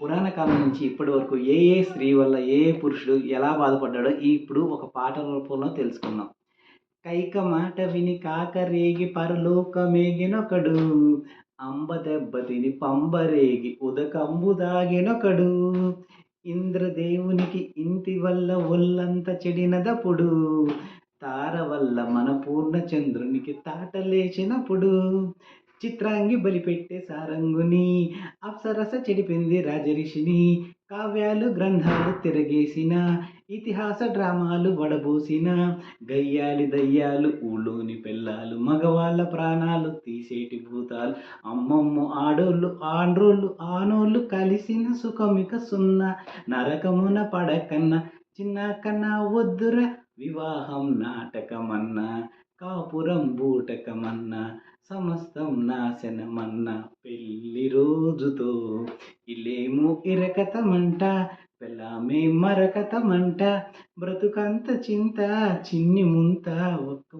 పురాణ కాలం నుంచి ఇప్పటి వరకు ఏ ఏ స్త్రీ వల్ల ఏ ఏ పురుషుడు ఎలా బాధపడ్డాడో ఇప్పుడు ఒక పాట రూపంలో తెలుసుకుందాం. కైక మాట విని కాకరేగి పరలోకమేగినొకడు, అంబ దెబ్బ తిని పంబరేగి ఉదకంబు దాగినొకడు, ఇంద్రదేవునికి ఇంటి వల్ల ఒళ్ళంత చెడినదప్పుడు, తార వల్ల మన పూర్ణ చంద్రునికి తాటలేచినప్పుడు, చిత్రాంగి బలిపెట్టే సారంగుని, అప్సరస చెడిపింది రాజరిషిని, కావ్యాలు గ్రంథాలు తిరగేసిన, ఇతిహాస డ్రామాలు వడబోసిన, గయ్యాలి దయ్యాలు ఊళ్ళోని పెళ్ళాలు, మగవాళ్ళ ప్రాణాలు తీసేటి భూతాలు, అమ్మమ్మ ఆడోళ్ళు ఆండ్రోళ్ళు ఆనోళ్ళు కలిసిన సుఖమిక సున్నా, నరకమున పడకన్నా చిన్న కన్నా వద్దురా వివాహం నాటకమన్నా, కాపురం బూటకమన్నా, సమస్తం నాశనమన్నా, పెళ్లి రోజుతో ఇల్లేమో ఇరకతమంట, పెళ్ళామే మరకతమంట, బ్రతుకంత చింత చిన్ని ముంత ఒక్క